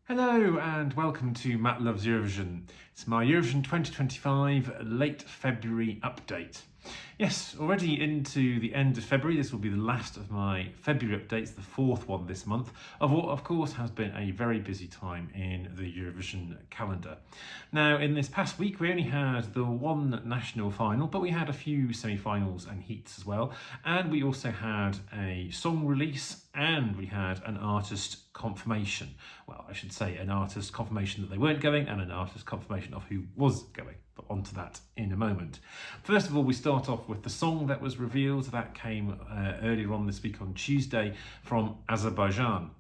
Hello and welcome to Matt Loves Eurovision. It's my Eurovision 2025 late February update. Yes, already into the end of February. This will be the last of my February updates, the fourth one this month, of what of course has been a very busy time in the Eurovision calendar. Now, in this past week we only had the one national final, but we had a few semi-finals and heats as well, and we also had a song release and we had an artist confirmation. Well, I should say an artist confirmation that they weren't going and an artist confirmation of who was going, but onto that in a moment. First of all, we start off with the song that was revealed. That came earlier on this week on Tuesday from Azerbaijan.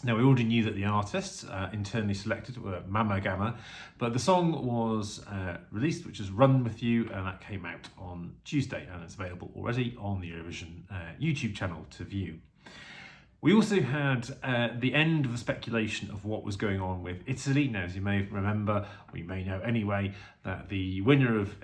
Now, we already knew that the artists internally selected were Mama Gamma, but the song was released, which is Run With You, and that came out on Tuesday, and it's available already on the Eurovision YouTube channel to view. We also had the end of the speculation of what was going on with Italy. Now, as you may remember, or you may know anyway, that the winner of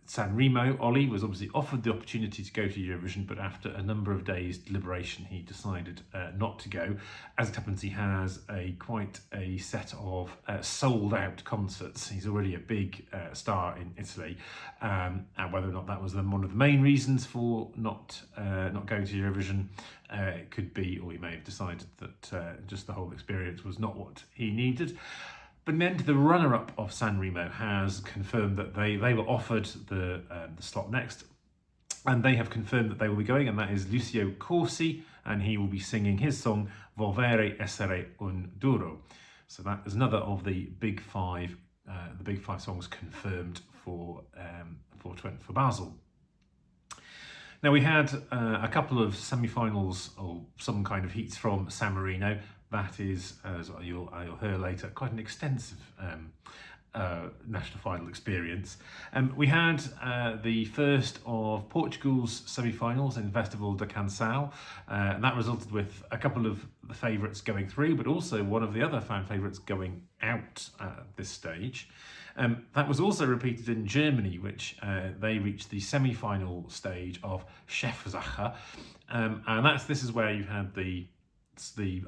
Sanremo, Ollie, was obviously offered the opportunity to go to Eurovision, but after a number of days' deliberation, he decided not to go. As it happens, he has quite a set of sold-out concerts. He's already a big star in Italy, and whether or not that was one of the main reasons for not going to Eurovision, it could be, or he may have decided that just the whole experience was not what he needed. But then the runner-up of Sanremo has confirmed that they were offered the slot next, and they have confirmed that they will be going, and that is Lucio Corsi, and he will be singing his song Volvere Essere un Duro. So that is another of the big five songs confirmed for Basel. Now, we had a couple of semi-finals or some kind of heats from San Marino. That is, as you'll hear later, quite an extensive national final experience. We had the first of Portugal's semi-finals in Festival da Canção, and that resulted with a couple of the favourites going through, but also one of the other fan favourites going out at this stage. That was also repeated in Germany, which they reached the semi-final stage of Chefsache, and this is where you had the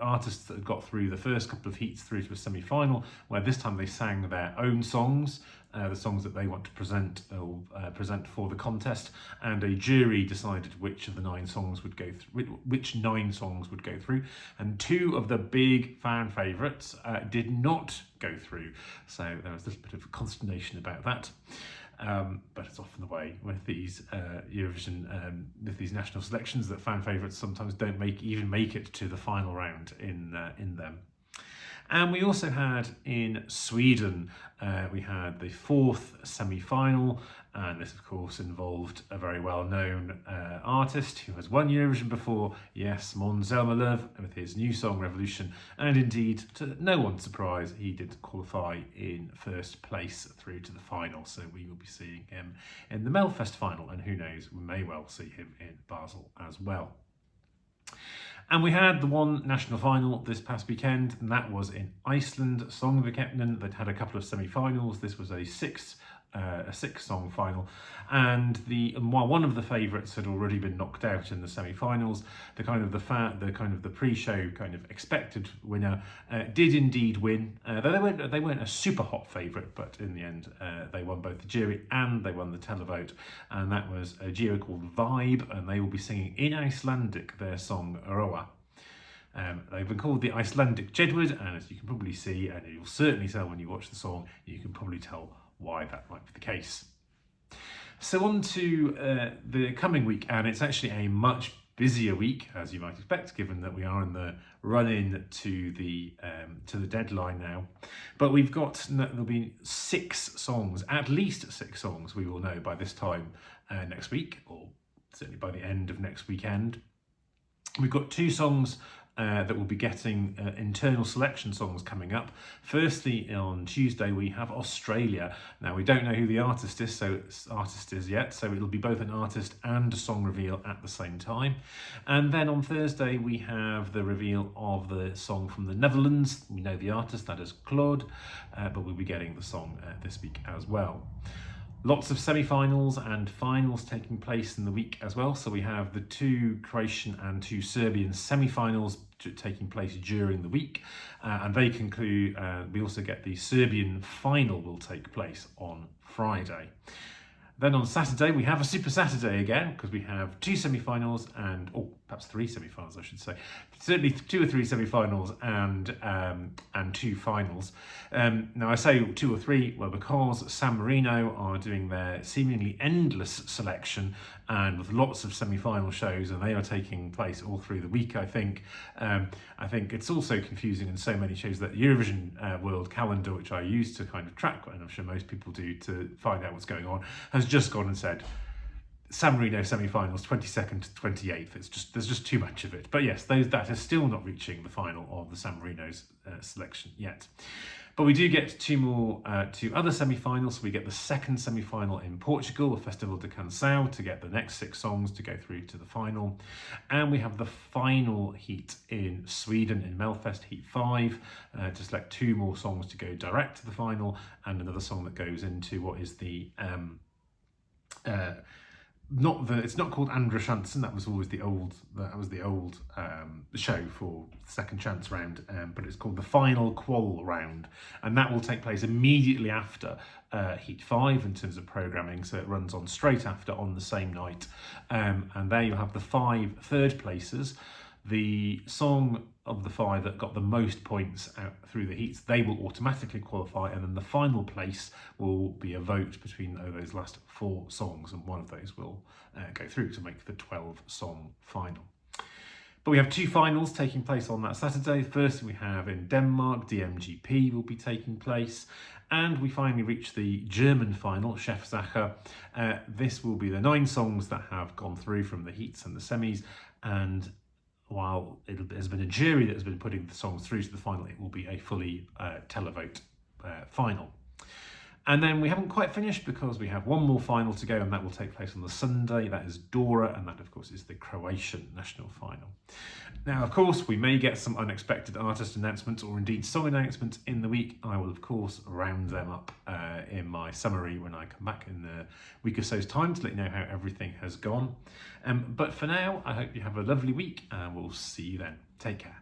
artists that had got through the first couple of heats through to a semi-final, where this time they sang their own songs, the songs that they want to present for the contest, and a jury decided which 9 songs would go through, and 2 of the big fan favourites did not go through. So there was a little bit of consternation about that. But it's often the way with these Eurovision, with these national selections, that fan favourites sometimes don't even make it to the final round in them. And we also had in Sweden, we had the 4th semi-final, and this of course involved a very well-known artist who has won Eurovision before, yes, Måns Zelmerlöw, with his new song Revolution, and indeed, to no one's surprise, he did qualify in first place through to the final, so we will be seeing him in the Melfest final, and who knows, we may well see him in Basel as well. And we had the one national final this past weekend, and that was in Iceland, Songkeppnin. They'd had a couple of semi-finals. This was a six-song final, and while one of the favourites had already been knocked out in the semi-finals, the pre-show kind of expected winner did indeed win. Though they weren't a super hot favourite, but in the end they won both the jury and they won the televote, and that was a duo called Vibe, and they will be singing in Icelandic their song Roa. They've been called the Icelandic Jedward, and as you can probably see, and you'll certainly tell when you watch the song, you can probably tell why that might be the case. So on to the coming week, and it's actually a much busier week, as you might expect, given that we are in the run-in to the deadline now. But there'll be 6 songs, at least 6 songs we will know by this time next week, or certainly by the end of next weekend. We've got 2 songs that will be getting internal selection songs coming up. Firstly, on Tuesday we have Australia. Now, we don't know who the artist is yet, so it'll be both an artist and a song reveal at the same time. And then on Thursday we have the reveal of the song from the Netherlands. We know the artist, that is Claude, but we'll be getting the song this week as well. Lots of semi-finals and finals taking place in the week as well. So we have the 2 Croatian and 2 Serbian semi-finals taking place during the week, and they conclude. We also get the Serbian final will take place on Friday. Then on Saturday we have a Super Saturday again, because we have 2 semi-finals or perhaps 3 semi-finals, I should say. Certainly 2 or 3 semi-finals and 2 finals. Now I say 2 or 3, well, because San Marino are doing their seemingly endless selection and with lots of semi-final shows, and they are taking place all through the week. I think it's also confusing in so many shows that Eurovision World Calendar, which I use to kind of track, and I'm sure most people do to find out what's going on, has just gone and said San Marino semi-finals 22nd to 28th. There's just too much of it. But yes, that is still not reaching the final of the San Marino's selection yet. But we do get 2 other semi-finals. We get the second semi-final in Portugal, the Festival de Canção, to get the next 6 songs to go through to the final. And we have the final heat in Sweden, in Melfest, Heat 5, to select 2 more songs to go direct to the final, and another song that goes into what is the it's not called Andra Chansen. That was always the old show for second chance round, but it's called the final qual round, and that will take place immediately after Heat 5 in terms of programming. So it runs on straight after on the same night, and there you'll have the 5 third places. The song of the 5 that got the most points out through the heats, they will automatically qualify, and then the final place will be a vote between those last 4 songs, and one of those will go through to make the 12-song final. But we have 2 finals taking place on that Saturday. First we have in Denmark, DMGP will be taking place, and we finally reach the German final, Chefsache. This will be the 9 songs that have gone through from the heats and the semis, and while there's been a jury that has been putting the songs through to the final, it will be a fully televote final. And then we haven't quite finished, because we have 1 more final to go, and that will take place on the Sunday. That is Dora, and that of course is the Croatian national final. Now of course we may get some unexpected artist announcements or indeed song announcements in the week. I will of course round them up in my summary when I come back in a week or so's time to let you know how everything has gone. But for now, I hope you have a lovely week, and we'll see you then. Take care.